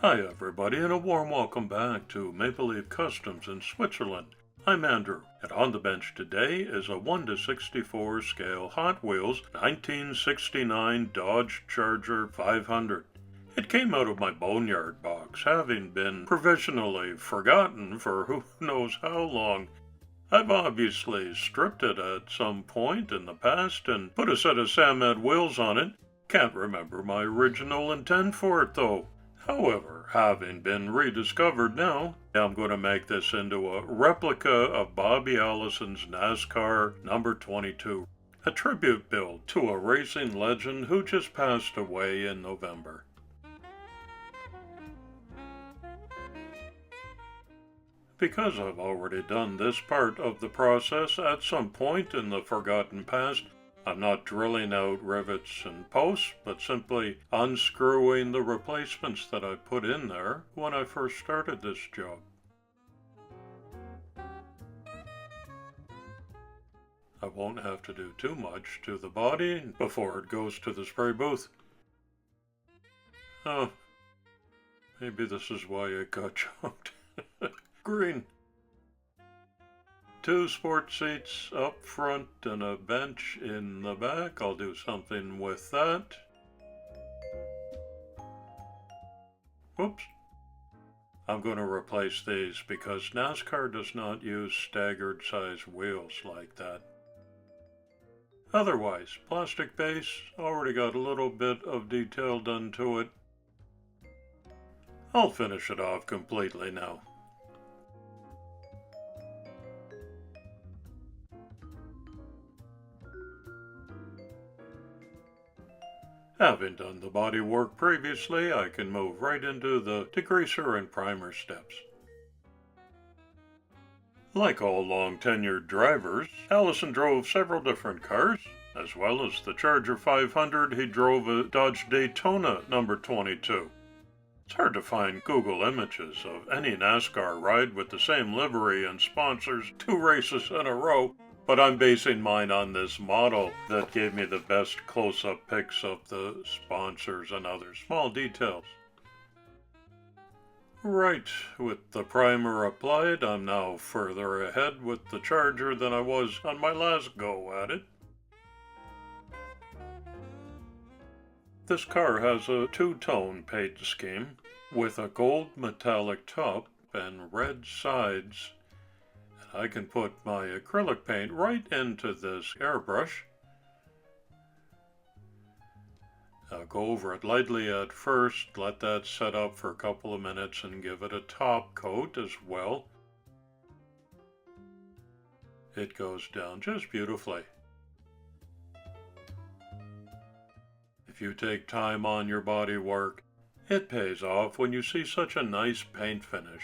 Hi everybody, and a warm welcome back to Maple Leaf Customs in Switzerland. I'm Andrew, and on the bench today is a 1:64 scale Hot Wheels 1969 Dodge Charger 500. It came out of my boneyard box, having been provisionally forgotten for who knows how long. I've obviously stripped it at some point in the past and put a set of Samet wheels on it. Can't remember my original intent for it though. However, having been rediscovered now, I'm going to make this into a replica of Bobby Allison's NASCAR number 22, a tribute build to a racing legend who just passed away in November. Because I've already done this part of the process at some point in the forgotten past, I'm not drilling out rivets and posts, but simply unscrewing the replacements that I put in there when I first started this job. I won't have to do too much to the body before it goes to the spray booth. Oh, maybe this is why it got junked. Green. 2 sport seats up front and a bench in the back. I'll do something with that. Whoops. I'm going to replace these because NASCAR does not use staggered size wheels like that. Otherwise, plastic base, already got a little bit of detail done to it. I'll finish it off completely now. Having done the body work previously, I can move right into the degreaser and primer steps. Like all long-tenured drivers, Allison drove several different cars. As well as the Charger 500, he drove a Dodge Daytona number 22. It's hard to find Google images of any NASCAR ride with the same livery and sponsors 2 races in a row, but I'm basing mine on this model that gave me the best close-up pics of the sponsors and other small details. Right, with the primer applied, I'm now further ahead with the Charger than I was on my last go at it. This car has a 2-tone paint scheme with a gold metallic top and red sides. I can put my acrylic paint right into this airbrush. I'll go over it lightly at first, let that set up for a couple of minutes and give it a top coat as well. It goes down just beautifully. If you take time on your body work, it pays off when you see such a nice paint finish.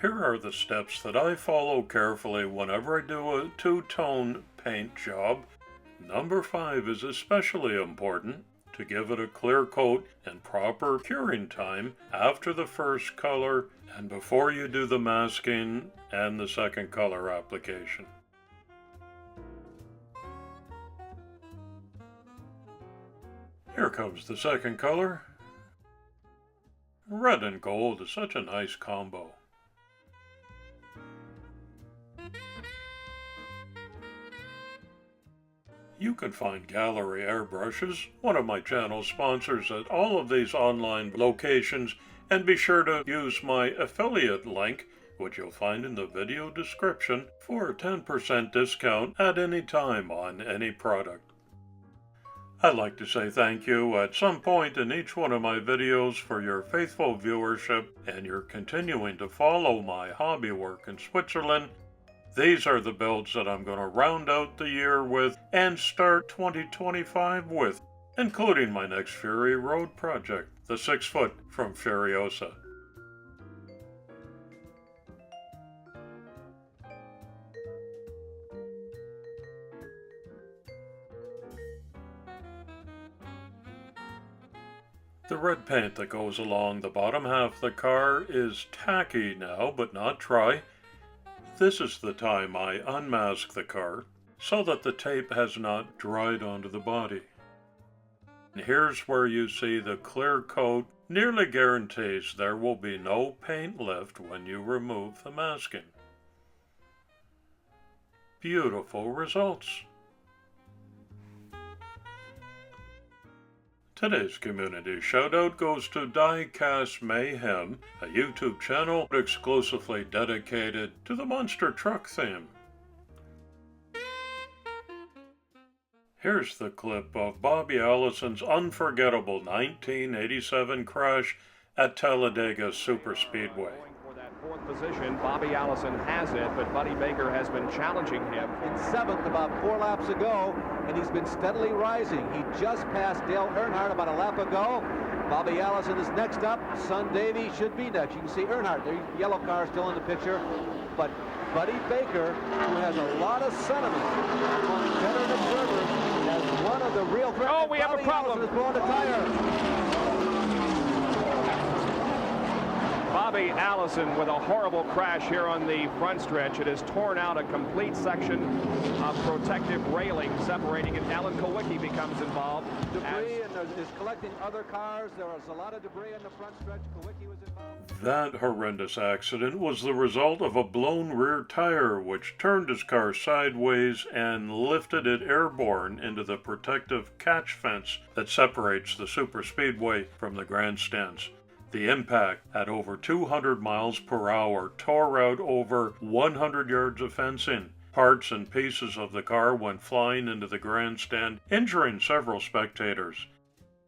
Here are the steps that I follow carefully whenever I do a 2-tone paint job. Number 5 is especially important, to give it a clear coat and proper curing time after the first color and before you do the masking and the second color application. Here comes the second color. Red and gold is such a nice combo. You can find Gaahleri airbrushes, one of my channel sponsors, at all of these online locations, and be sure to use my affiliate link, which you'll find in the video description, for a 10% discount at any time on any product. I'd like to say thank you at some point in each one of my videos for your faithful viewership and your continuing to follow my hobby work in Switzerland. These are the builds that I'm going to round out the year with and start 2025 with, including my next Fury Road project, the 6-foot from Furiosa. The red paint that goes along the bottom half of the car is tacky now, but not dry. This is the time I unmask the car so that the tape has not dried onto the body. And here's where you see the clear coat nearly guarantees there will be no paint left when you remove the masking. Beautiful results. Today's community shoutout goes to Diecast Mayhem, a YouTube channel exclusively dedicated to the monster truck theme. Here's the clip of Bobby Allison's unforgettable 1987 crash at Talladega Superspeedway. For that fourth position, Bobby Allison has it, but Buddy Baker has been challenging him. In seventh about 4 laps ago, and he's been steadily rising. He just passed Dale Earnhardt about a lap ago. Bobby Allison is next up. Son Davey should be next. You can see Earnhardt, the yellow car still in the picture. But Buddy Baker, who has a lot of sentiment among veteran observers, as one of the real threats. Oh, we have a problem. Allison is blowing a tire. Bobby Allison with a horrible crash here on the front stretch. It has torn out a complete section of protective railing separating it. Alan Kulwicki becomes involved. Debris and is collecting other cars. There was a lot of debris in the front stretch. Kulwicki was involved. That horrendous accident was the result of a blown rear tire which turned his car sideways and lifted it airborne into the protective catch fence that separates the superspeedway from the grandstands. The impact at over 200 miles per hour tore out over 100 yards of fencing. Parts and pieces of the car went flying into the grandstand, injuring several spectators.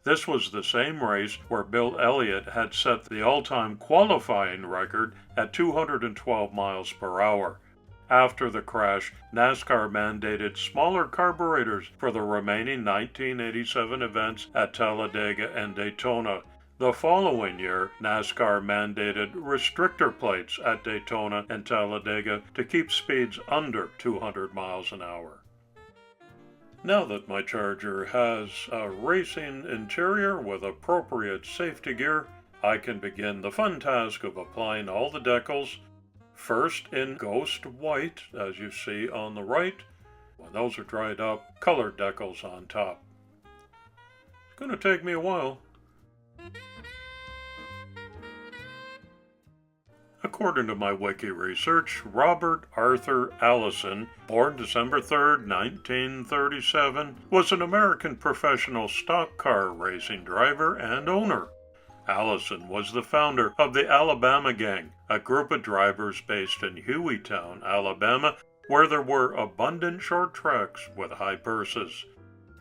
This was the same race where Bill Elliott had set the all-time qualifying record at 212 miles per hour. After the crash, NASCAR mandated smaller carburetors for the remaining 1987 events at Talladega and Daytona. The following year, NASCAR mandated restrictor plates at Daytona and Talladega to keep speeds under 200 miles an hour. Now that my Charger has a racing interior with appropriate safety gear, I can begin the fun task of applying all the decals, first in Ghost White, as you see on the right. When those are dried up, colored decals on top. It's going to take me a while. According to my wiki research, Robert Arthur Allison, born December 3, 1937, was an American professional stock car racing driver and owner. Allison was the founder of the Alabama Gang, a group of drivers based in Hueytown, Alabama, where there were abundant short tracks with high purses.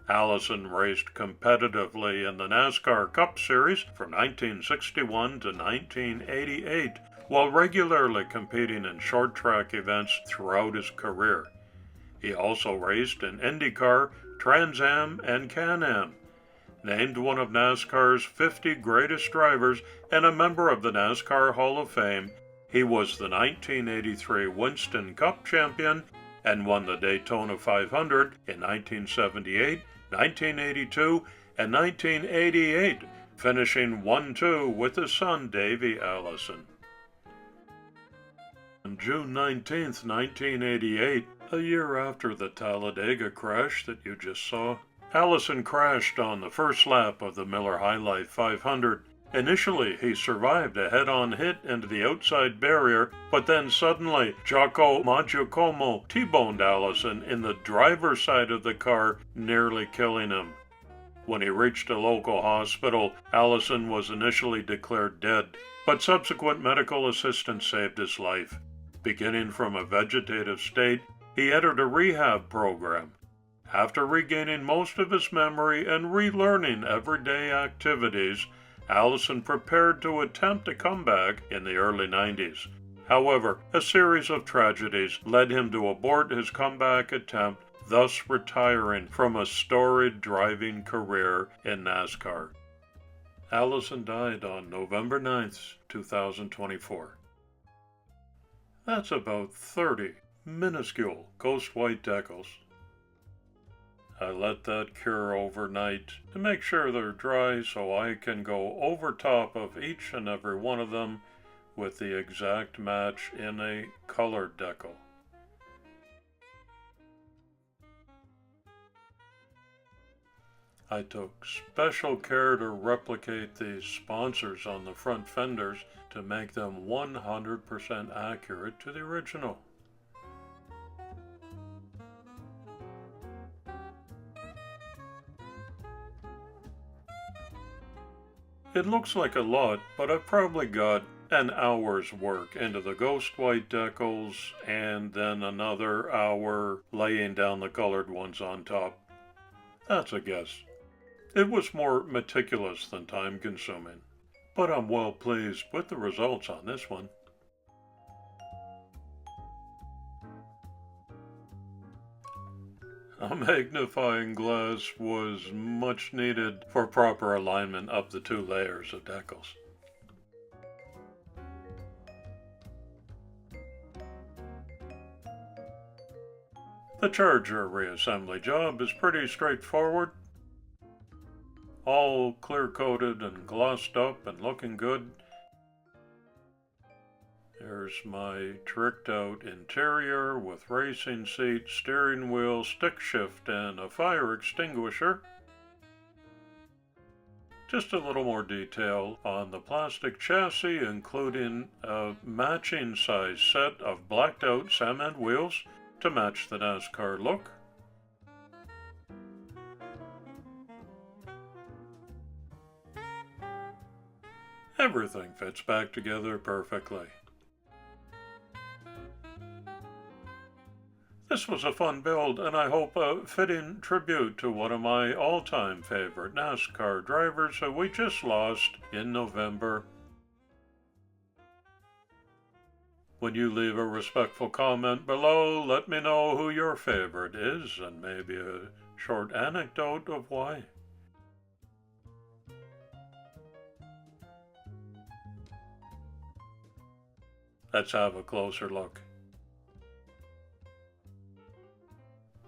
Allison raced competitively in the NASCAR Cup Series from 1961 to 1988, while regularly competing in short track events throughout his career. He also raced in IndyCar, Trans Am, and Can-Am. Named one of NASCAR's 50 greatest drivers and a member of the NASCAR Hall of Fame, he was the 1983 Winston Cup champion and won the Daytona 500 in 1978, 1982, and 1988, finishing 1-2 with his son Davey Allison. On June 19, 1988, a year after the Talladega crash that you just saw, Allison crashed on the first lap of the Miller High Life 500. Initially, he survived a head-on hit into the outside barrier, but then suddenly, Giacomo Maggiacomo T-boned Allison in the driver's side of the car, nearly killing him. When he reached a local hospital, Allison was initially declared dead, but subsequent medical assistance saved his life. Beginning from a vegetative state, he entered a rehab program. After regaining most of his memory and relearning everyday activities, Allison prepared to attempt a comeback in the early 90s. However, a series of tragedies led him to abort his comeback attempt, thus retiring from a storied driving career in NASCAR. Allison died on November 9, 2024. That's about 30 minuscule ghost white decals. I let that cure overnight to make sure they're dry so I can go over top of each and every one of them with the exact match in a colored decal. I took special care to replicate the sponsors on the front fenders to make them 100% accurate to the original. It looks like a lot, but I've probably got an hour's work into the ghost white decals and then another hour laying down the colored ones on top. That's a guess. It was more meticulous than time consuming, but I'm well pleased with the results on this one. A magnifying glass was much needed for proper alignment of the two layers of decals. The Charger reassembly job is pretty straightforward. All clear-coated and glossed up and looking good. There's my tricked-out interior with racing seat, steering wheel, stick shift, and a fire extinguisher. Just a little more detail on the plastic chassis, including a matching size set of blacked-out cement wheels to match the NASCAR look. Everything fits back together perfectly. This was a fun build, and I hope a fitting tribute to one of my all-time favorite NASCAR drivers who we just lost in November. When you leave a respectful comment below, let me know who your favorite is, and maybe a short anecdote of why. Let's have a closer look.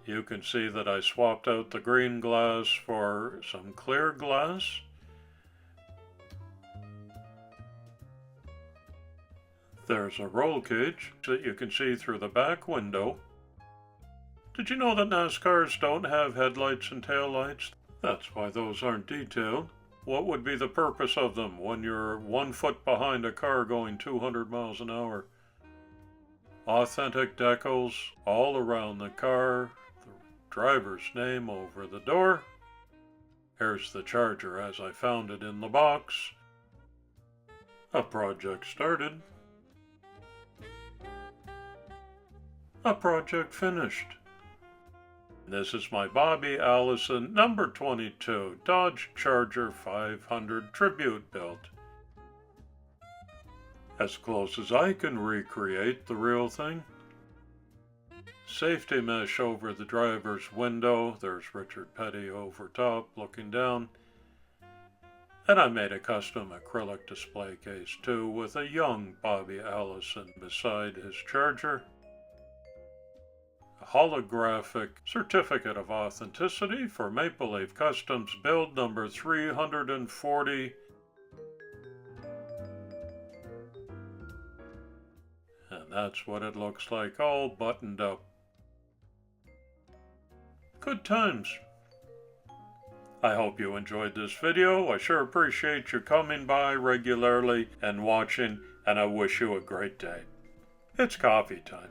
You can see that I swapped out the green glass for some clear glass. There's a roll cage that you can see through the back window. Did you know that NASCARs don't have headlights and taillights? That's why those aren't detailed. What would be the purpose of them when you're 1 foot behind a car going 200 miles an hour? Authentic decals all around the car, the driver's name over the door. Here's the Charger as I found it in the box. A project started. A project finished. This is my Bobby Allison number 22 Dodge Charger 500 tribute build. As close as I can recreate the real thing. Safety mesh over the driver's window. There's Richard Petty over top looking down. And I made a custom acrylic display case too with a young Bobby Allison beside his Charger. Holographic certificate of authenticity for Maple Leaf Customs build number 340. And that's what it looks like, all buttoned up. Good times. I hope you enjoyed this video. I sure appreciate you coming by regularly and watching, and I wish you a great day. It's coffee time.